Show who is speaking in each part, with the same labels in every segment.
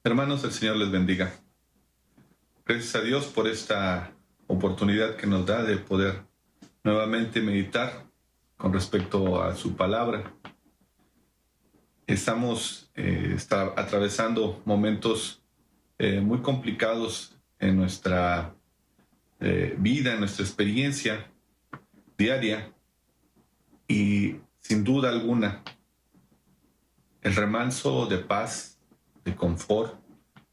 Speaker 1: Hermanos, el Señor les bendiga. Gracias a Dios por esta oportunidad que nos da de poder nuevamente meditar con respecto a su palabra. Estamos atravesando momentos muy complicados en nuestra vida, en nuestra experiencia diaria, y sin duda alguna el remanso de paz, de confort,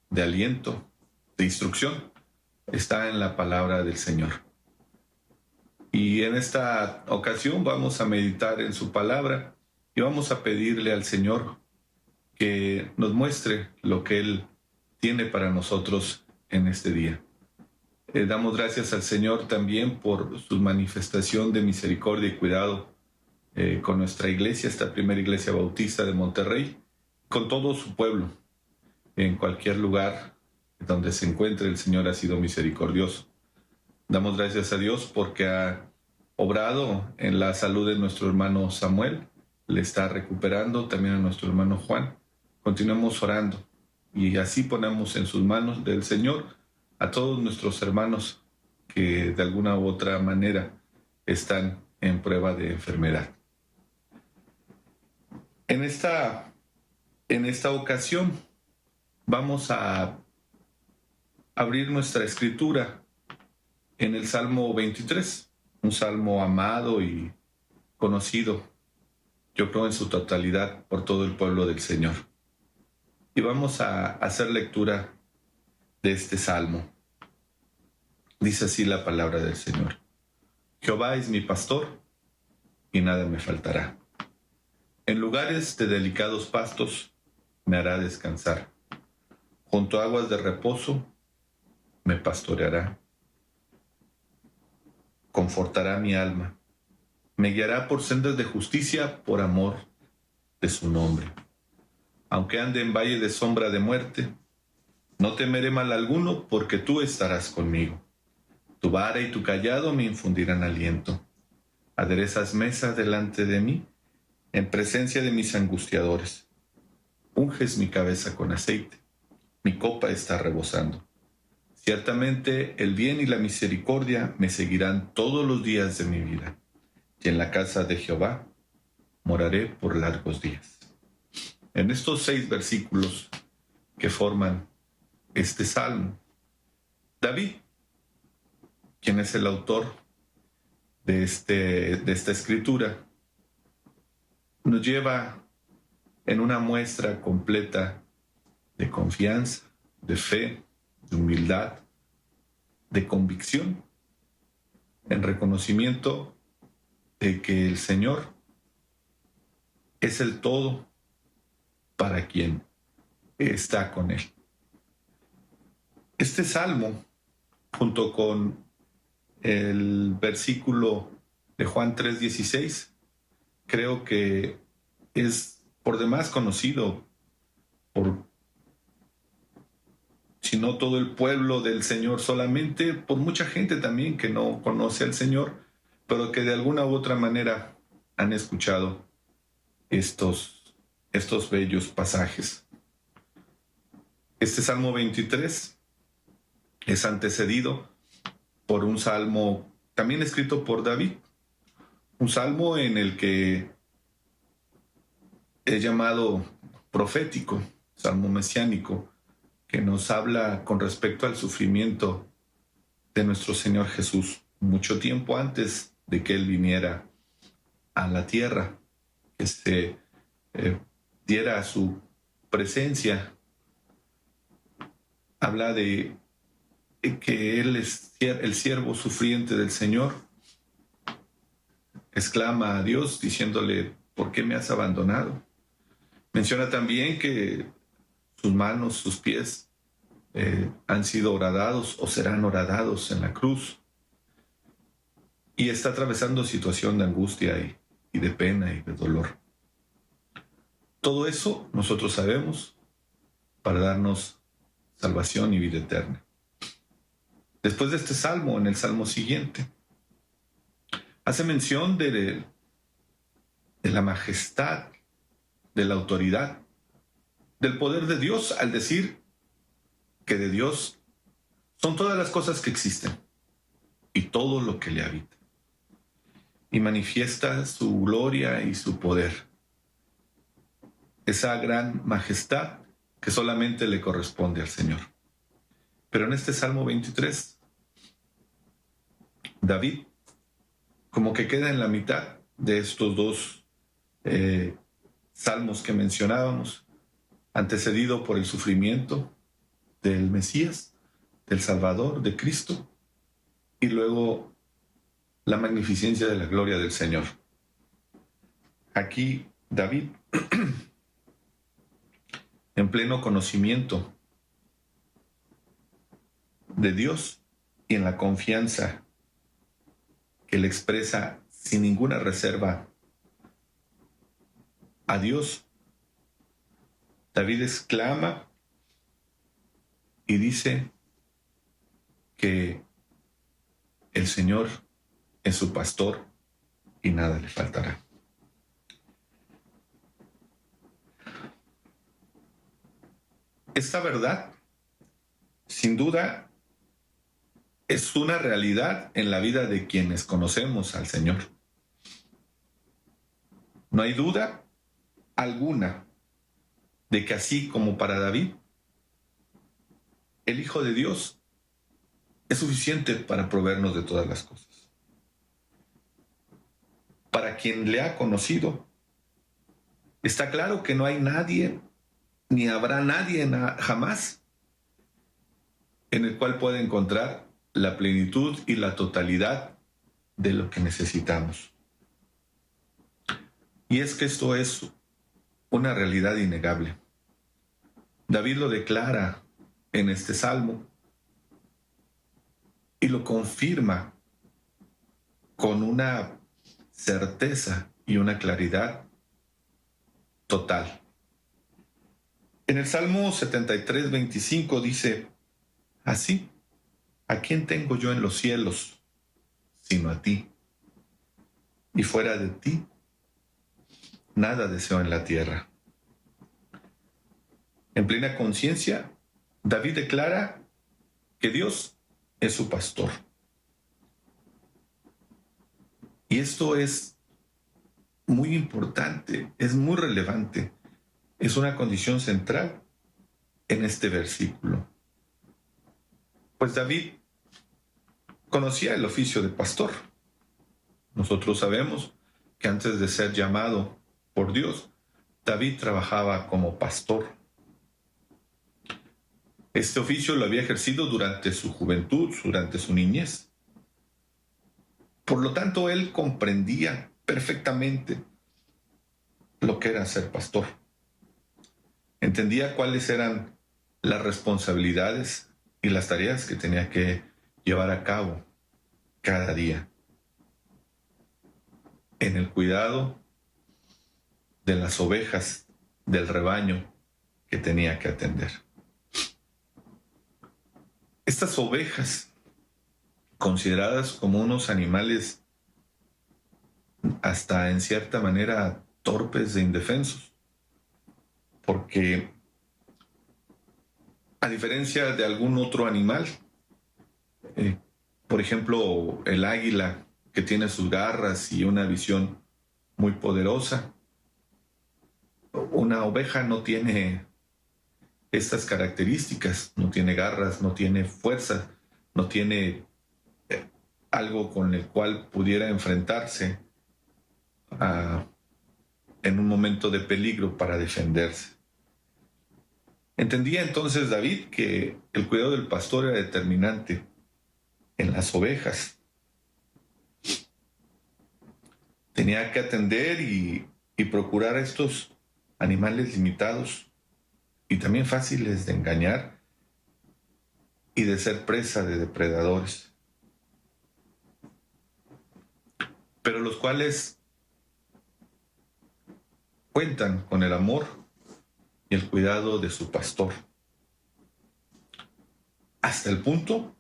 Speaker 1: de aliento, de instrucción está en la palabra del Señor. Y en esta ocasión vamos a meditar en su palabra y vamos a pedirle al Señor que nos muestre lo que Él tiene para nosotros en este día. Damos gracias al Señor también por su manifestación de misericordia y cuidado con nuestra iglesia, esta primera iglesia bautista de Monterrey, con todo su pueblo. En cualquier lugar donde se encuentre, el Señor ha sido misericordioso. Damos gracias a Dios porque ha obrado en la salud de nuestro hermano Samuel, le está recuperando, también a nuestro hermano Juan. Continuemos orando y así ponemos en sus manos del Señor a todos nuestros hermanos que de alguna u otra manera están en prueba de enfermedad. En esta ocasión vamos a abrir nuestra escritura en el Salmo 23, un salmo amado y conocido, yo creo en su totalidad, por todo el pueblo del Señor. Y vamos a hacer lectura de este salmo. Dice así la palabra del Señor: Jehová es mi pastor y nada me faltará. En lugares de delicados pastos me hará descansar. Junto a aguas de reposo me pastoreará. Confortará mi alma. Me guiará por sendas de justicia por amor de su nombre. Aunque ande en valle de sombra de muerte, no temeré mal alguno, porque tú estarás conmigo. Tu vara y tu cayado me infundirán aliento. Aderezas mesa delante de mí, en presencia de mis angustiadores. Unges mi cabeza con aceite, mi copa está rebosando. Ciertamente el bien y la misericordia me seguirán todos los días de mi vida, y en la casa de Jehová moraré por largos días. En estos 6 versículos que forman este salmo, David, quien es el autor de esta escritura, nos lleva en una muestra completa de confianza, de fe, de humildad, de convicción, en reconocimiento de que el Señor es el todo para quien está con Él. Este salmo, junto con el versículo de Juan 3:16, creo que es por demás conocido por, si no todo el pueblo del Señor, solamente por mucha gente también que no conoce al Señor, pero que de alguna u otra manera han escuchado estos bellos pasajes. Este Salmo 23 es antecedido por un salmo también escrito por David, un salmo en el que es llamado profético, salmo mesiánico, que nos habla con respecto al sufrimiento de nuestro Señor Jesús, mucho tiempo antes de que Él viniera a la tierra, que se diera su presencia. Habla de que Él es el siervo sufriente del Señor. Exclama a Dios diciéndole: ¿por qué me has abandonado? Menciona también que sus manos, sus pies han sido horadados o serán horadados en la cruz. Y está atravesando situación de angustia y de pena y de dolor. Todo eso nosotros sabemos para darnos salvación y vida eterna. Después de este salmo, en el salmo siguiente, hace mención de la majestad, de la autoridad, del poder de Dios al decir que de Dios son todas las cosas que existen y todo lo que le habita, y manifiesta su gloria y su poder, esa gran majestad que solamente le corresponde al Señor. Pero en este Salmo 23, David como que queda en la mitad de estos dos salmos que mencionábamos, antecedido por el sufrimiento del Mesías, del Salvador, de Cristo, y luego la magnificencia de la gloria del Señor. Aquí David, en pleno conocimiento de Dios y en la confianza que le expresa sin ninguna reserva a Dios, David exclama y dice que el Señor es su pastor y nada le faltará. Esta verdad, sin duda, es una realidad en la vida de quienes conocemos al Señor. No hay duda alguna de que así como para David, el Hijo de Dios es suficiente para proveernos de todas las cosas. Para quien le ha conocido, está claro que no hay nadie, ni habrá nadie jamás, en el cual pueda encontrar la plenitud y la totalidad de lo que necesitamos. Y es que esto es una realidad innegable. David lo declara en este salmo y lo confirma con una certeza y una claridad total. En el Salmo 73, 25 dice así: ¿a quién tengo yo en los cielos sino a ti? Y fuera de ti, nada deseo en la tierra. En plena conciencia, David declara que Dios es su pastor. Y esto es muy importante, es muy relevante, es una condición central en este versículo. Pues David conocía el oficio de pastor. Nosotros sabemos que antes de ser llamado por Dios, David trabajaba como pastor. Este oficio lo había ejercido durante su juventud, durante su niñez. Por lo tanto, él comprendía perfectamente lo que era ser pastor. Entendía cuáles eran las responsabilidades y las tareas que tenía que llevar a cabo cada día en el cuidado de las ovejas del rebaño que tenía que atender. Estas ovejas, consideradas como unos animales hasta en cierta manera torpes e indefensos, porque a diferencia de algún otro animal, por ejemplo, el águila, que tiene sus garras y una visión muy poderosa, una oveja no tiene estas características, no tiene garras, no tiene fuerza, no tiene algo con el cual pudiera enfrentarse en un momento de peligro para defenderse. Entendía entonces David que el cuidado del pastor era determinante en las ovejas. Tenía que atender y procurar a estos animales limitados y también fáciles de engañar y de ser presa de depredadores, pero los cuales cuentan con el amor y el cuidado de su pastor, hasta el punto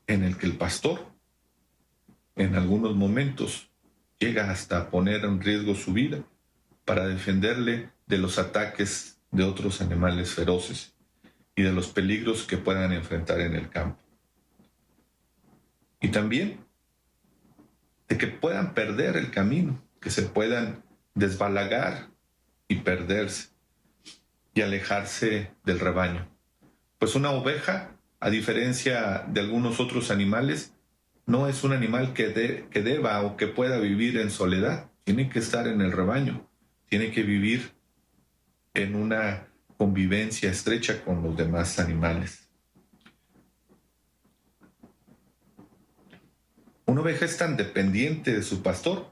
Speaker 1: en el que el pastor, en algunos momentos, llega hasta poner en riesgo su vida para defenderle de los ataques de otros animales feroces y de los peligros que puedan enfrentar en el campo. Y también de que puedan perder el camino, que se puedan desbalagar y perderse y alejarse del rebaño. Pues una oveja, a diferencia de algunos otros animales, no es un animal que deba o que pueda vivir en soledad. Tiene que estar en el rebaño, tiene que vivir en una convivencia estrecha con los demás animales. Una oveja es tan dependiente de su pastor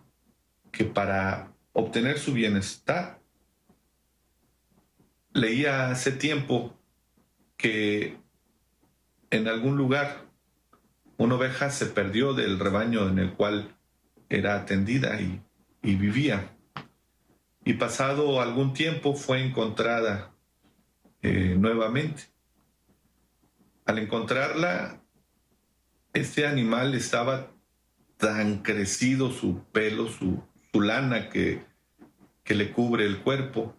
Speaker 1: que para obtener su bienestar, leía hace tiempo que en algún lugar una oveja se perdió del rebaño en el cual era atendida y vivía. Y pasado algún tiempo fue encontrada nuevamente. Al encontrarla, este animal estaba tan crecido, su pelo, su lana que le cubre el cuerpo,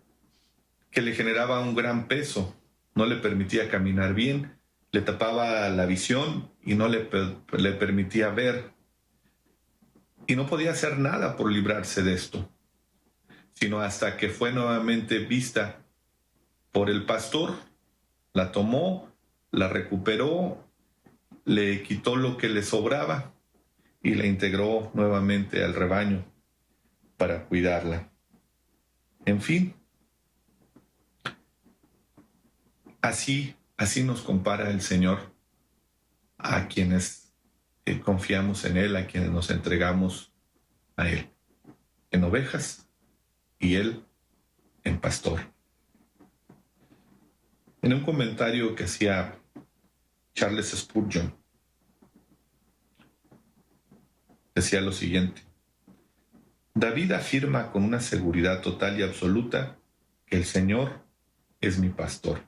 Speaker 1: que le generaba un gran peso, no le permitía caminar bien, le tapaba la visión y no le permitía ver. Y no podía hacer nada por librarse de esto, sino hasta que fue nuevamente vista por el pastor, la tomó, la recuperó, le quitó lo que le sobraba y la integró nuevamente al rebaño para cuidarla. En fin, así nos compara el Señor a quienes confiamos en Él, a quienes nos entregamos a Él, en ovejas y Él en pastor. En un comentario que hacía Charles Spurgeon, decía lo siguiente: David afirma con una seguridad total y absoluta que el Señor es mi pastor.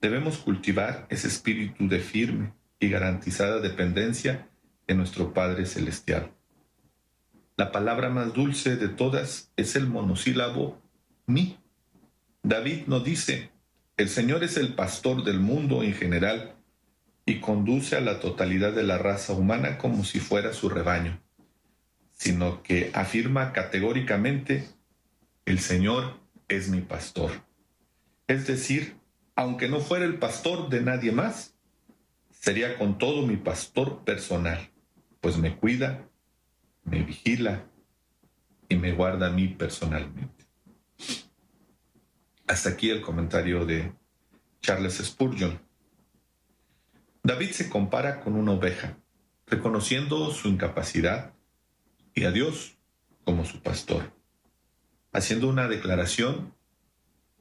Speaker 1: Debemos cultivar ese espíritu de firme y garantizada dependencia de nuestro Padre Celestial. La palabra más dulce de todas es el monosílabo mi. David no dice: el Señor es el pastor del mundo en general y conduce a la totalidad de la raza humana como si fuera su rebaño, sino que afirma categóricamente: el Señor es mi pastor. Es decir, aunque no fuera el pastor de nadie más, sería con todo mi pastor personal, pues me cuida, me vigila y me guarda a mí personalmente. Hasta aquí el comentario de Charles Spurgeon. David se compara con una oveja, reconociendo su incapacidad y a Dios como su pastor, haciendo una declaración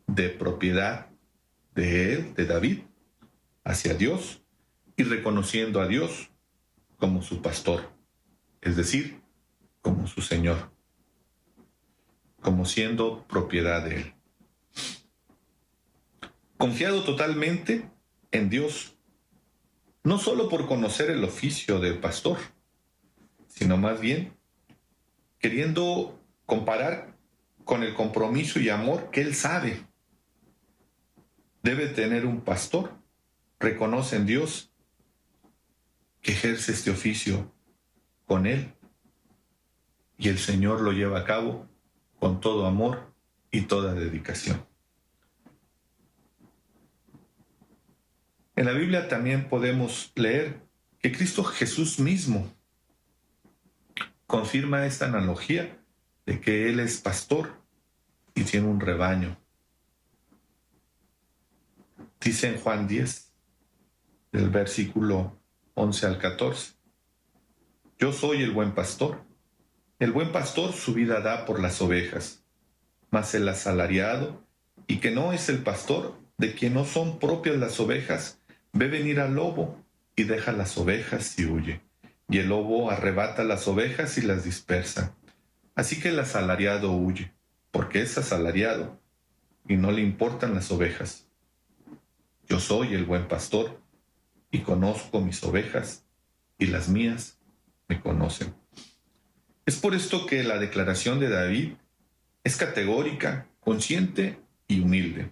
Speaker 1: de propiedad de él, de David, hacia Dios, y reconociendo a Dios como su pastor, es decir, como su Señor, como siendo propiedad de él. Confiado totalmente en Dios, no solo por conocer el oficio del pastor, sino más bien queriendo comparar con el compromiso y amor que él sabe debe tener un pastor. Reconoce en Dios que ejerce este oficio con él y el Señor lo lleva a cabo con todo amor y toda dedicación. En la Biblia también podemos leer que Cristo Jesús mismo confirma esta analogía de que Él es pastor y tiene un rebaño. Dice en Juan 10, del versículo 11 al 14, yo soy el buen pastor. El buen pastor su vida da por las ovejas, mas el asalariado, y que no es el pastor, de quien no son propias las ovejas, ve venir al lobo y deja las ovejas y huye. Y el lobo arrebata las ovejas y las dispersa. Así que el asalariado huye, porque es asalariado y no le importan las ovejas. Yo soy el buen pastor y conozco mis ovejas y las mías me conocen. Es por esto que la declaración de David es categórica, consciente y humilde.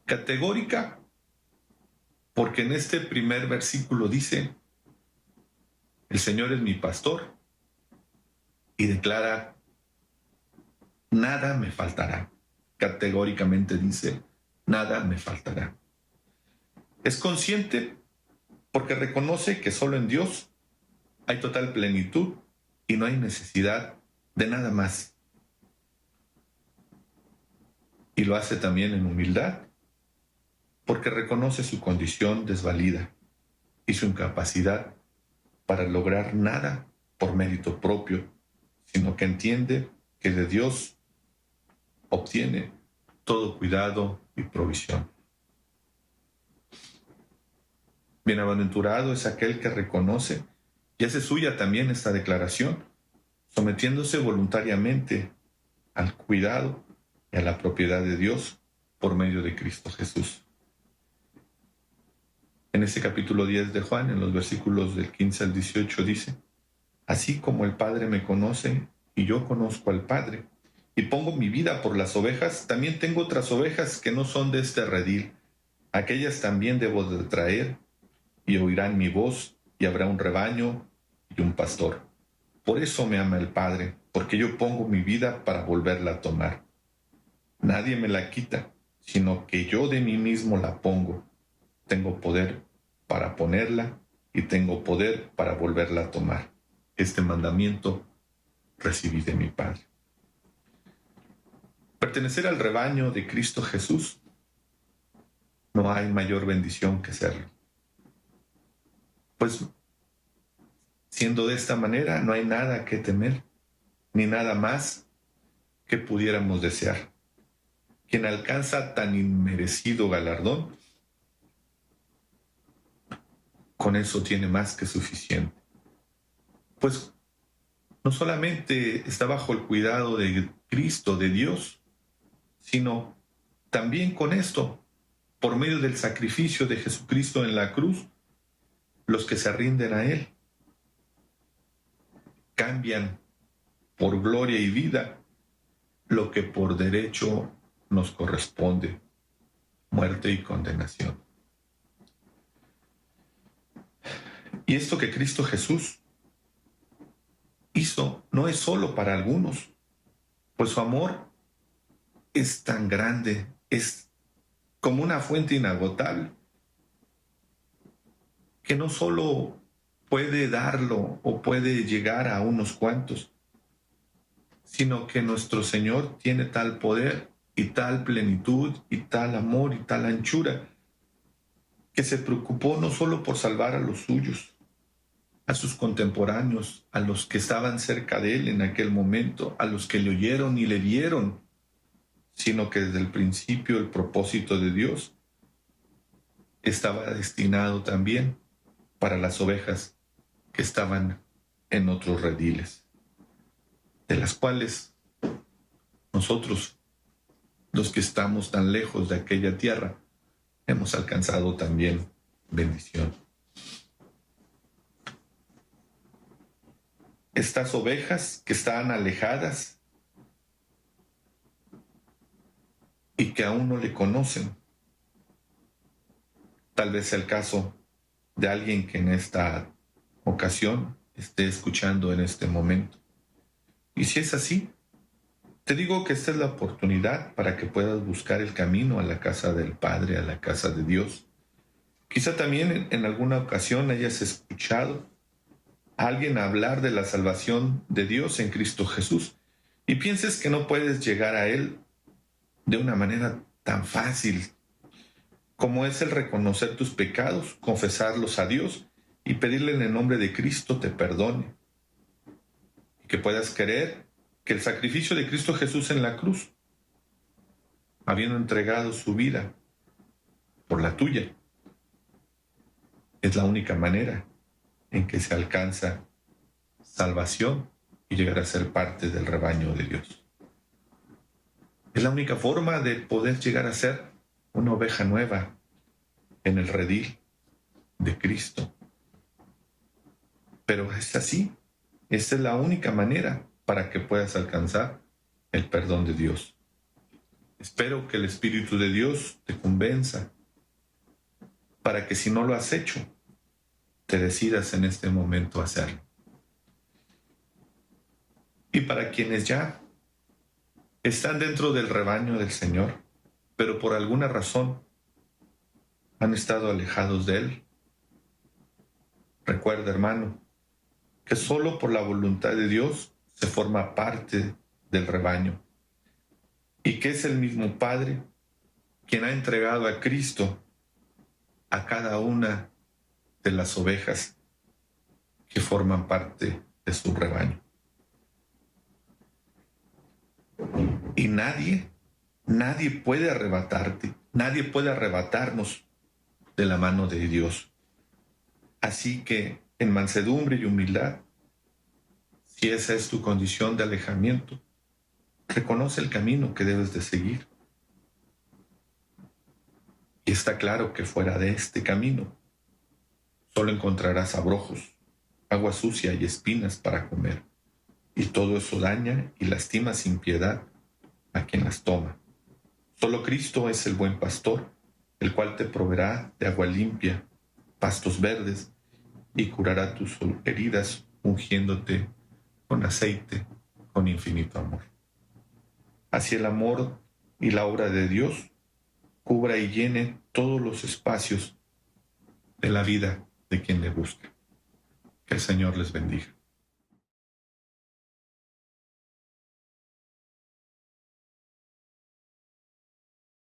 Speaker 1: Categórica, porque en este primer versículo dice, el Señor es mi pastor, y declara, nada me faltará. Categóricamente dice, nada me faltará. Es consciente porque reconoce que solo en Dios hay total plenitud y no hay necesidad de nada más. Y lo hace también en humildad, porque reconoce su condición desvalida y su incapacidad para lograr nada por mérito propio, sino que entiende que de Dios obtiene todo cuidado y provisión. Bienaventurado es aquel que reconoce y hace suya también esta declaración, sometiéndose voluntariamente al cuidado y a la propiedad de Dios por medio de Cristo Jesús. En ese capítulo 10 de Juan, en los versículos del 15 al 18, dice, así como el Padre me conoce y yo conozco al Padre, y pongo mi vida por las ovejas, también tengo otras ovejas que no son de este redil. Aquellas también debo de traer, y oirán mi voz, y habrá un rebaño y un pastor. Por eso me ama el Padre, porque yo pongo mi vida para volverla a tomar. Nadie me la quita, sino que yo de mí mismo la pongo. Tengo poder para ponerla y tengo poder para volverla a tomar. Este mandamiento recibí de mi Padre. Pertenecer al rebaño de Cristo Jesús, no hay mayor bendición que serlo. Pues siendo de esta manera, no hay nada que temer, ni nada más que pudiéramos desear. Quien alcanza tan inmerecido galardón, con eso tiene más que suficiente. Pues no solamente está bajo el cuidado de Cristo, de Dios, sino también con esto, por medio del sacrificio de Jesucristo en la cruz, los que se rinden a Él cambian por gloria y vida lo que por derecho nos corresponde, muerte y condenación. Y esto que Cristo Jesús hizo no es solo para algunos, pues su amor es tan grande, es como una fuente inagotable, que no solo puede darlo o puede llegar a unos cuantos, sino que nuestro Señor tiene tal poder y tal plenitud y tal amor y tal anchura, que se preocupó no solo por salvar a los suyos, a sus contemporáneos, a los que estaban cerca de Él en aquel momento, a los que le oyeron y le vieron, sino que desde el principio el propósito de Dios estaba destinado también para las ovejas que estaban en otros rediles, de las cuales nosotros, los que estamos tan lejos de aquella tierra, hemos alcanzado también bendición. Estas ovejas que están alejadas y que aún no le conocen, tal vez sea el caso de alguien que en esta ocasión esté escuchando en este momento. Y si es así, te digo que esta es la oportunidad para que puedas buscar el camino a la casa del Padre, a la casa de Dios. Quizá también en alguna ocasión hayas escuchado a alguien hablar de la salvación de Dios en Cristo Jesús y pienses que no puedes llegar a Él de una manera tan fácil como es el reconocer tus pecados, confesarlos a Dios y pedirle en el nombre de Cristo te perdone. Y que puedas creer que el sacrificio de Cristo Jesús en la cruz, habiendo entregado su vida por la tuya, es la única manera en que se alcanza salvación y llegar a ser parte del rebaño de Dios. Es la única forma de poder llegar a ser una oveja nueva en el redil de Cristo. Pero es así. Esta es la única manera para que puedas alcanzar el perdón de Dios. Espero que el Espíritu de Dios te convenza para que si no lo has hecho, te decidas en este momento a hacerlo. Y para quienes ya están dentro del rebaño del Señor, pero por alguna razón han estado alejados de Él, recuerda, hermano, que solo por la voluntad de Dios se forma parte del rebaño y que es el mismo Padre quien ha entregado a Cristo a cada una de las ovejas que forman parte de su rebaño. Y nadie puede arrebatarte, nadie puede arrebatarnos de la mano de Dios. Así que en mansedumbre y humildad, si esa es tu condición de alejamiento, reconoce el camino que debes de seguir. Y está claro que fuera de este camino solo encontrarás abrojos, agua sucia y espinas para comer. Y todo eso daña y lastima sin piedad a quien las toma. Solo Cristo es el buen pastor, el cual te proveerá de agua limpia, pastos verdes, y curará tus heridas ungiéndote con aceite, con infinito amor. Así el amor y la obra de Dios cubra y llene todos los espacios de la vida de quien le busca. Que el Señor les bendiga.